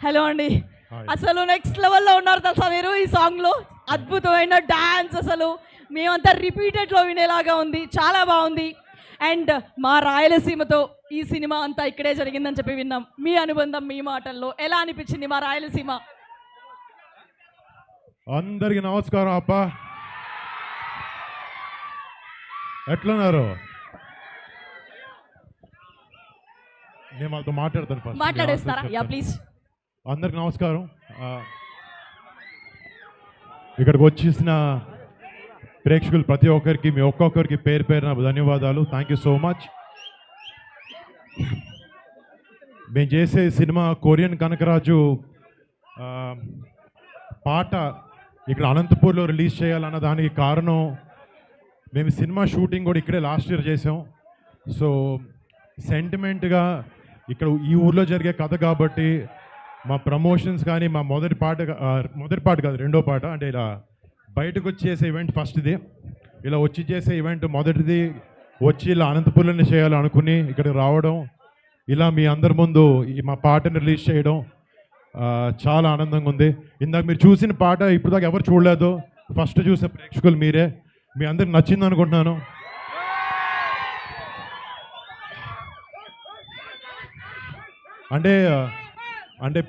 Hello అండి. అసలు next లెవెల్లో ఉన్నారు తెలుసా మీరు ఈ సాంగ్లో. అద్భుతమైన డాన్స్, అసలు మేమంతా రిపీటెడ్లో వినేలాగా ఉంది, చాలా బాగుంది. అండ్ మా రాయలసీమతో ఈ సినిమా అంతా ఇక్కడే జరిగిందని చెప్పి విన్నాం. మీ అనుబంధం, మీ మాటల్లో ఎలా అనిపించింది మా రాయలసీమ? అందరికి నమస్కారం అప్ప, ఎట్లున్నారు? నేను వాళ్ళతో మాట్లాడతాను. మాట్లాడేస్తారా? Yeah please. అందరికి నమస్కారం. ఇక్కడికి వచ్చేసిన ప్రేక్షకులు ప్రతి ఒక్కరికి, మీ ఒక్కొక్కరికి పేరు పేరున ధన్యవాదాలు. Thank you so much. మేము చేసే సినిమా కొరియన్ కనకరాజు పాట ఇక్కడ అనంతపూర్లో రిలీజ్ చేయాలన్న దానికి కారణం, మేము సినిమా షూటింగ్ కూడా ఇక్కడే లాస్ట్ ఇయర్ చేసాం. సో సెంటిమెంట్గా ఇక్కడ ఈ ఊర్లో జరిగే కథ కాబట్టి మా ప్రమోషన్స్ కానీ, మా మొదటి పాట కాదు, రెండో పాట, అంటే ఇలా బయటకు వచ్చి చేసే ఈవెంట్ ఫస్ట్ది, ఇలా వచ్చి చేసే ఈవెంట్ మొదటిది, వచ్చి ఇలా అనంతపూర్లోనే చేయాలనుకుని ఇక్కడికి రావడం, ఇలా మీ అందరి ముందు ఈ మా పాటని రిలీజ్ చేయడం చాలా ఆనందంగా ఉంది. ఇందాక మీరు చూసిన పాట ఇప్పుడు దాకా ఎవరు చూడలేదు, ఫస్ట్ చూసే ప్రేక్షకులు మీరే. మీ అందరికి నచ్చింది అనుకుంటున్నాను. అంటే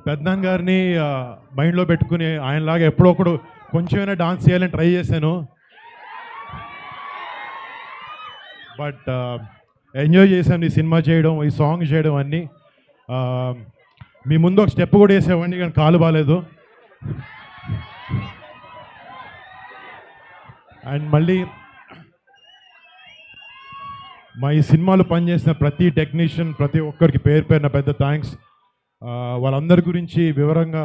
పెద్దనాన్న గారిని మైండ్లో పెట్టుకుని ఆయనలాగా ఎప్పుడొకడు కొంచెమైనా డాన్స్ చేయాలని ట్రై చేశాను. బట్ ఎంజాయ్ చేశాను ఈ సినిమా చేయడం, ఈ సాంగ్ చేయడం అన్నీ. మీ ముందు ఒక స్టెప్ కూడా వేసేవాడిని కానీ కాలు బాగాలేదు. అండ్ మళ్ళీ మా ఈ సినిమాలో పనిచేసిన ప్రతి టెక్నీషియన్, ప్రతి ఒక్కరికి పేరు పేరున పెద్ద థ్యాంక్స్. వాళ్ళందరి గురించి వివరంగా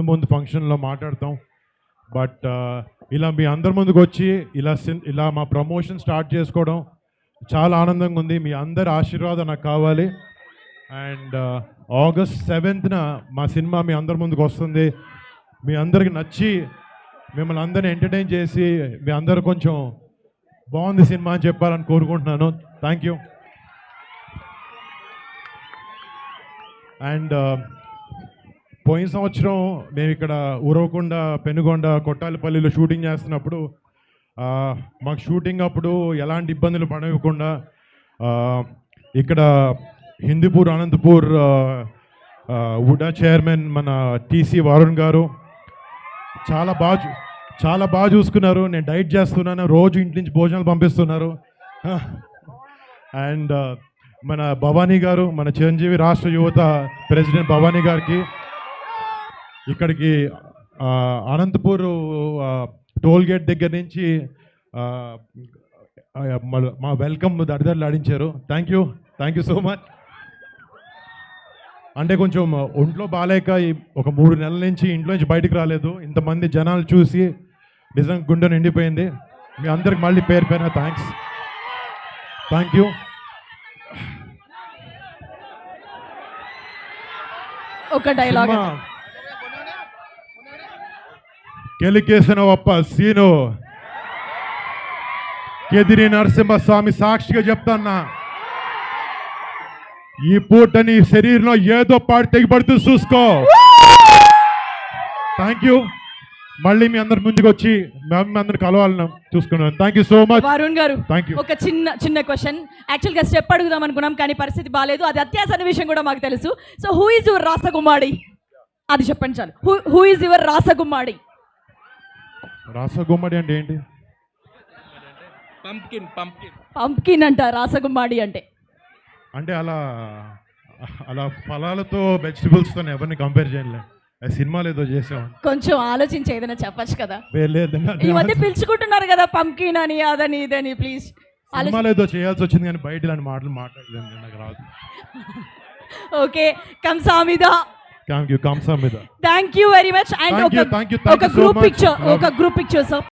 ముందు ఫంక్షన్లో మాట్లాడతాం. బట్ ఇలా మీ అందరి ముందుకు వచ్చి ఇలా మా ప్రమోషన్ స్టార్ట్ చేసుకోవడం చాలా ఆనందంగా ఉంది. మీ అందరి ఆశీర్వాదం నాకు కావాలి. అండ్ August 7th మా సినిమా మీ అందరి ముందుకు వస్తుంది. మీ అందరికి నచ్చి మిమ్మల్ని అందరిని ఎంటర్టైన్ చేసి మీ అందరు కొంచెం బాగుంది సినిమా అని చెప్పాలని కోరుకుంటున్నాను. Thank you. అండ్ పోయిన సంవత్సరం మేము ఇక్కడ ఉరవకొండ, పెనుగొండ, కొట్టాలపల్లిలో షూటింగ్ చేస్తున్నప్పుడు మాకు షూటింగ్ అప్పుడు ఎలాంటి ఇబ్బందులు పడకుండా ఇక్కడ హిందూపూర్, అనంతపూర్ ఉడా చైర్మన్ మన టీసీ వరుణ్ గారు చాలా బాగా చూసుకున్నారు. నేను డైట్ చేస్తున్నాను, రోజు ఇంటి నుంచి భోజనాలు పంపిస్తున్నారు. అండ్ మన భవానీ గారు, మన చిరంజీవి రాష్ట్ర యువత ప్రెసిడెంట్ భవానీ గారికి ఇక్కడికి అనంతపూర్ టోల్ గేట్ దగ్గర నుంచి మా వెల్కమ్ దరిదర్లు ఆడించారు. Thank you so much. అంటే కొంచెం ఒంట్లో బాగాలేక ఒక 3 నెలల నుంచి ఇంట్లో నుంచి బయటకు రాలేదు. ఇంతమంది జనాలు చూసి నిజంగా గుండె నిండిపోయింది. మీ అందరికి మళ్ళీ పేరు పేరున థ్యాంక్స్. Thank you. ఒక డైలాగ్. కెలికేసిన ఒప్ప సీను కెదిరి నరసింహస్వామి సాక్షిగా చెప్తాన్నా, ఈ పూట నీ శరీరంలో ఏదో పాటు తెగిపడుతూ చూసుకో. Thank you. మళ్ళీ మీ అందరి ముందుకు వచ్చి మేము అందరు కలవాలని చూసుకున్నాను. Thank you so much. Varun గారు, థ్యాంక్ యూ. ఒక చిన్న క్వశ్చన్. యాక్చువల్గా స్టెప్ అడుగుదాం అనుకున్నాం కానీ పరిస్థితి బాగాలేదు. అది అత్యాసన్న విషయం కూడా మాకు తెలుసు. సో హూ ఈజ్ యువర్ రాసగుమ్మాడి? అది చెప్పండి చాలు. హూ ఈజ్ యువర్ రాసగుమ్మాడి? రాసగుమ్మడి అంటే ఏంటి? పంప్కిన్ అంట రాసగుమ్మాడి అంటే. అంటే అలా ఫలాలతో వెజిటబుల్స్తో ఎవరిని కంపేర్ చేయలేదు. సినిమాలు ఏదో చేసాం, కొంచెం ఆలోచించి ఏదైనా చెప్పచ్చు కదా. ఈ మధ్య పిలుచుకుంటున్నారు కదా పంప్కిన్ అని, అదని ఇదని. ప్లీజ్, సినిమాలు ఏదో చేయాల్సి వచ్చింది కానీ బయట ఇలాంటి మాటలు మాట్లాడలేదు, నాకు రాదు. ఓకే, కంసామిదా. Thank you. కంసామిదా. Thank you very much. And ఒక గ్రూప్ పిక్చర్, సార్.